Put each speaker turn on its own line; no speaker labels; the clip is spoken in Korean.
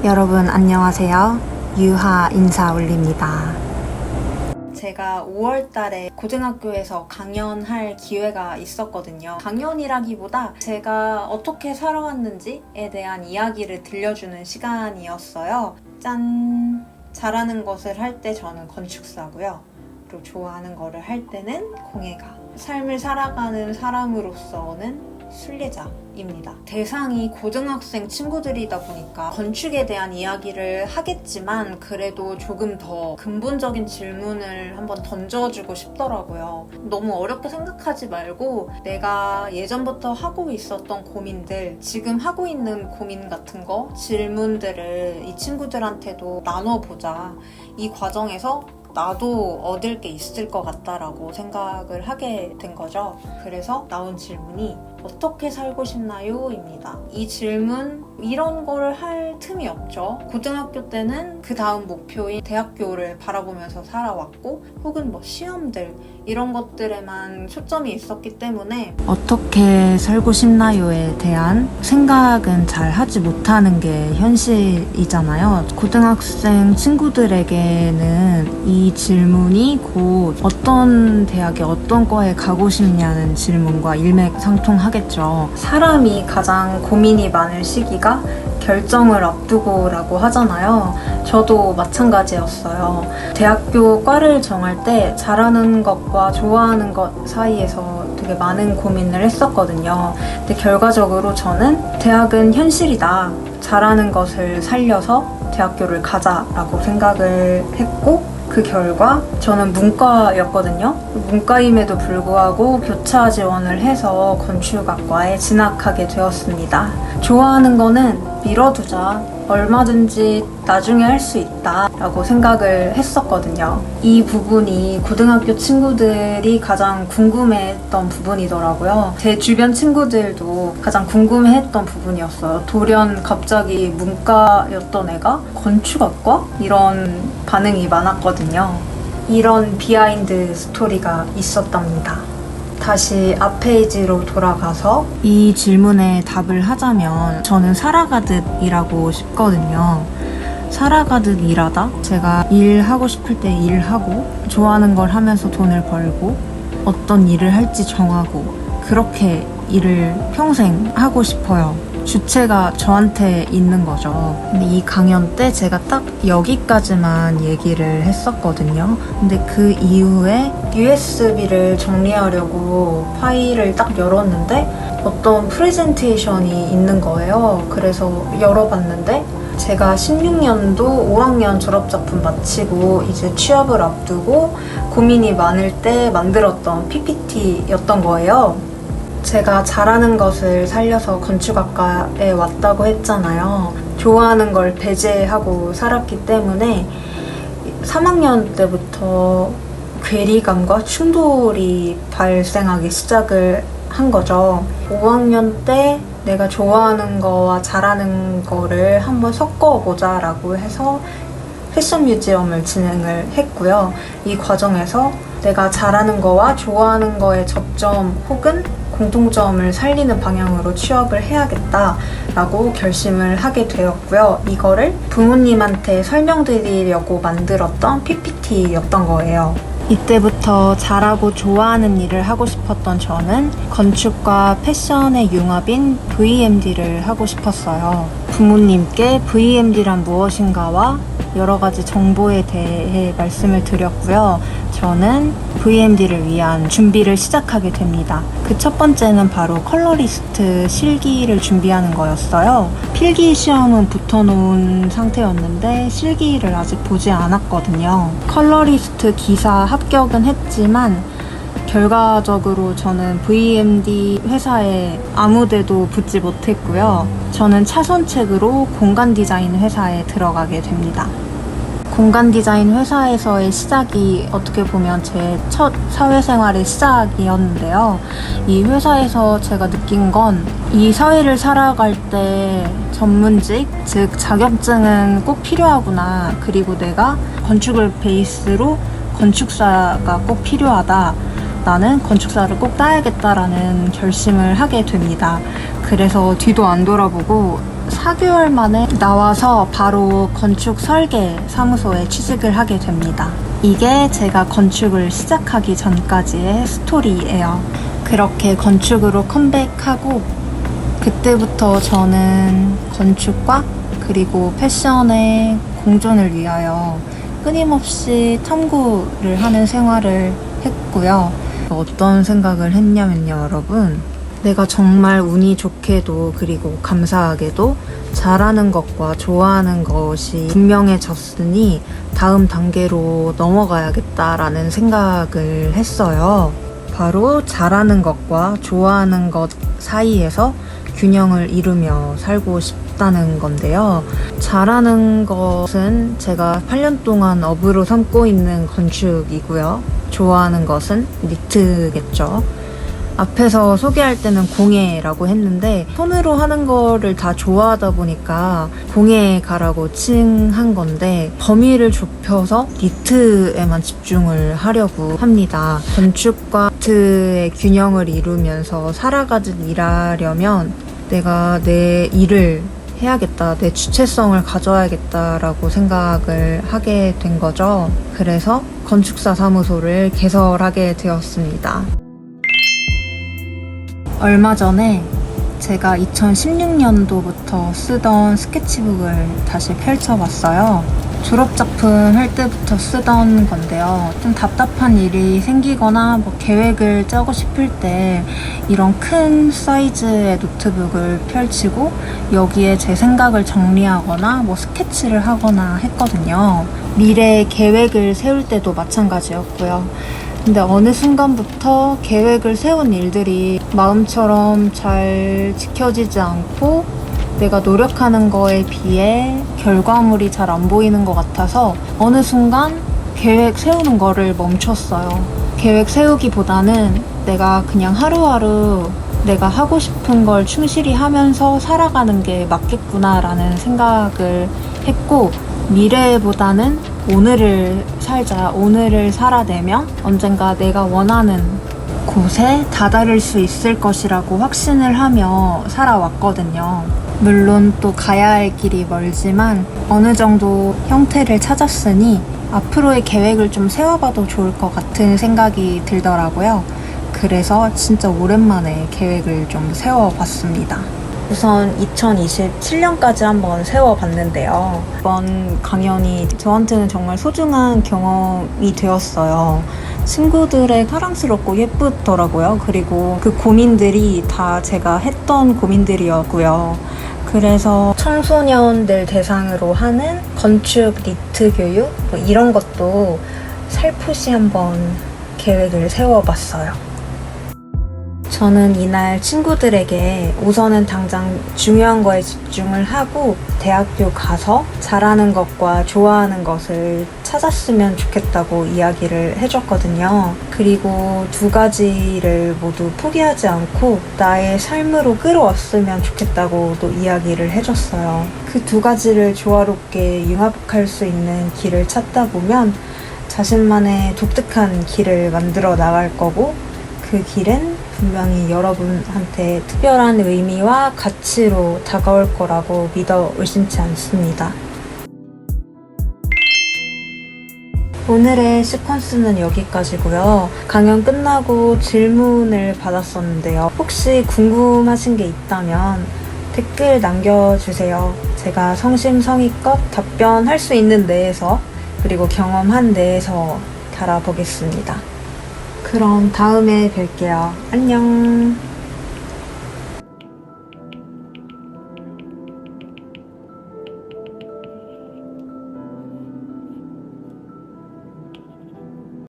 여러분 안녕하세요. 유하 인사 올립니다. 제가 5월 달에 고등학교에서 강연할 기회가 있었거든요. 강연이라기보다 제가 어떻게 살아왔는지에 대한 이야기를 들려주는 시간이었어요. 짠! 잘하는 것을 할 때 저는 건축사고요. 그리고 좋아하는 거를 할 때는 공예가. 삶을 살아가는 사람으로서는 순례자입니다. 대상이 고등학생 친구들이다 보니까 건축에 대한 이야기를 하겠지만 그래도 조금 더 근본적인 질문을 한번 던져주고 싶더라고요. 너무 어렵게 생각하지 말고 내가 예전부터 하고 있었던 고민들, 지금 하고 있는 고민 같은 거, 질문들을 이 친구들한테도 나눠보자. 이 과정에서 나도 얻을 게 있을 것 같다라고 생각을 하게 된 거죠. 그래서 나온 질문이 어떻게 살고 싶나요? 입니다. 이 질문 이런 걸 할 틈이 없죠. 고등학교 때는 그 다음 목표인 대학교를 바라보면서 살아왔고 혹은 뭐 시험들 이런 것들에만 초점이 있었기 때문에 어떻게 살고 싶나요에 대한 생각은 잘 하지 못하는 게 현실이잖아요. 고등학생 친구들에게는 이 질문이 곧 어떤 대학에 어떤 과에 가고 싶냐는 질문과 일맥상통하겠죠. 사람이 가장 고민이 많을 시기가 결정을 앞두고라고 하잖아요. 저도 마찬가지였어요. 대학교 과를 정할 때 잘하는 것과 좋아하는 것 사이에서 되게 많은 고민을 했었거든요. 근데 결과적으로 저는 대학은 현실이다. 잘하는 것을 살려서 대학교를 가자라고 생각을 했고 그 결과 저는 문과였거든요. 문과임에도 불구하고 교차 지원을 해서 건축학과에 진학하게 되었습니다. 좋아하는 거는 미뤄두자. 얼마든지 나중에 할 수 있다 라고 생각을 했었거든요. 이 부분이 고등학교 친구들이 가장 궁금해했던 부분이더라고요. 제 주변 친구들도 가장 궁금해했던 부분이었어요. 돌연 갑자기 문과였던 애가 건축학과? 이런 반응이 많았거든요. 이런 비하인드 스토리가 있었답니다. 다시 앞 페이지로 돌아가서 이 질문에 답을 하자면 저는 살아가듯 일하고 싶거든요. 살아가듯 일하다? 제가 일하고 싶을 때 일하고 좋아하는 걸 하면서 돈을 벌고 어떤 일을 할지 정하고 그렇게 일을 평생 하고 싶어요. 주체가 저한테 있는 거죠. 근데 이 강연 때 제가 딱 여기까지만 얘기를 했었거든요. 근데 그 이후에 USB를 정리하려고 파일을 딱 열었는데 어떤 프레젠테이션이 있는 거예요. 그래서 열어봤는데 제가 16년도 5학년 졸업작품 마치고 이제 취업을 앞두고 고민이 많을 때 만들었던 PPT였던 거예요. 제가 잘하는 것을 살려서 건축학과에 왔다고 했잖아요. 좋아하는 걸 배제하고 살았기 때문에 3학년 때부터 괴리감과 충돌이 발생하기 시작을 한 거죠. 5학년 때 내가 좋아하는 거와 잘하는 거를 한번 섞어보자 라고 해서 패션 뮤지엄을 진행을 했고요. 이 과정에서 내가 잘하는 거와 좋아하는 거의 접점 혹은 공통점을 살리는 방향으로 취업을 해야겠다라고 결심을 하게 되었고요. 이거를 부모님한테 설명드리려고 만들었던 PPT였던 거예요. 이때부터 잘하고 좋아하는 일을 하고 싶었던 저는 건축과 패션의 융합인 VMD를 하고 싶었어요. 부모님께 VMD란 무엇인가와 여러 가지 정보에 대해 말씀을 드렸고요. 저는 VMD를 위한 준비를 시작하게 됩니다. 그 첫 번째는 바로 컬러리스트 실기를 준비하는 거였어요. 필기 시험은 붙어놓은 상태였는데 실기를 아직 보지 않았거든요. 컬러리스트 기사 합격은 했지만 결과적으로 저는 VMD 회사에 아무데도 붙지 못했고요. 저는 차선책으로 공간 디자인 회사에 들어가게 됩니다. 공간 디자인 회사에서의 시작이 어떻게 보면 제 첫 사회생활의 시작이었는데요. 이 회사에서 제가 느낀 건 이 사회를 살아갈 때 전문직, 즉 자격증은 꼭 필요하구나. 그리고 내가 건축을 베이스로 건축사가 꼭 필요하다. 나는 건축사를 꼭 따야겠다라는 결심을 하게 됩니다. 그래서 뒤도 안 돌아보고 4개월 만에 나와서 바로 건축 설계 사무소에 취직을 하게 됩니다. 이게 제가 건축을 시작하기 전까지의 스토리예요. 그렇게 건축으로 컴백하고 그때부터 저는 건축과 그리고 패션의 공존을 위하여 끊임없이 탐구를 하는 생활을 했고요. 어떤 생각을 했냐면요, 여러분. 내가 정말 운이 좋게도 그리고 감사하게도 잘하는 것과 좋아하는 것이 분명해졌으니 다음 단계로 넘어가야겠다라는 생각을 했어요. 바로 잘하는 것과 좋아하는 것 사이에서 균형을 이루며 살고 싶다는 건데요. 잘하는 것은 제가 8년 동안 업으로 삼고 있는 건축이고요. 좋아하는 것은 니트겠죠. 앞에서 소개할 때는 공예라고 했는데 손으로 하는 거를 다 좋아하다 보니까 공예가라고 칭한 건데 범위를 좁혀서 니트에만 집중을 하려고 합니다. 건축과 니트의 균형을 이루면서 일하려면 내가 내 일을 해야겠다, 내 주체성을 가져야겠다라고 생각을 하게 된 거죠. 그래서 건축사 사무소를 개설하게 되었습니다. 얼마 전에 제가 2016년도부터 쓰던 스케치북을 다시 펼쳐봤어요. 졸업작품 할 때부터 쓰던 건데요. 좀 답답한 일이 생기거나 뭐 계획을 짜고 싶을 때 이런 큰 사이즈의 노트북을 펼치고 여기에 제 생각을 정리하거나 뭐 스케치를 하거나 했거든요. 미래 계획을 세울 때도 마찬가지였고요. 근데 어느 순간부터 계획을 세운 일들이 마음처럼 잘 지켜지지 않고 내가 노력하는 거에 비해 결과물이 잘 안 보이는 것 같아서 어느 순간 계획 세우는 거를 멈췄어요. 계획 세우기보다는 내가 그냥 하루하루 내가 하고 싶은 걸 충실히 하면서 살아가는 게 맞겠구나라는 생각을 했고, 미래보다는 오늘을 살자, 오늘을 살아내면 언젠가 내가 원하는 곳에 다다를 수 있을 것이라고 확신을 하며 살아왔거든요. 물론 또 가야 할 길이 멀지만 어느 정도 형태를 찾았으니 앞으로의 계획을 좀 세워봐도 좋을 것 같은 생각이 들더라고요. 그래서 진짜 오랜만에 계획을 좀 세워봤습니다. 우선 2027년까지 한번 세워봤는데요. 이번 강연이 저한테는 정말 소중한 경험이 되었어요. 친구들의 사랑스럽고 예쁘더라고요. 그리고 그 고민들이 다 제가 했던 고민들이었고요. 그래서 청소년들 대상으로 하는 건축 니트 교육 뭐 이런 것도 살포시 한번 계획을 세워봤어요. 저는 이날 친구들에게 우선은 당장 중요한 거에 집중을 하고 대학교 가서 잘하는 것과 좋아하는 것을 찾았으면 좋겠다고 이야기를 해줬거든요. 그리고 두 가지를 모두 포기하지 않고 나의 삶으로 끌어왔으면 좋겠다고도 이야기를 해줬어요. 그 두 가지를 조화롭게 융합할 수 있는 길을 찾다 보면 자신만의 독특한 길을 만들어 나갈 거고, 그 길은 분명히 여러분한테 특별한 의미와 가치로 다가올 거라고 믿어 의심치 않습니다. 오늘의 시퀀스는 여기까지고요. 강연 끝나고 질문을 받았었는데요. 혹시 궁금하신 게 있다면 댓글 남겨주세요. 제가 성심성의껏 답변할 수 있는 내에서, 그리고 경험한 내에서 달아보겠습니다. 그럼 다음에 뵐게요. 안녕.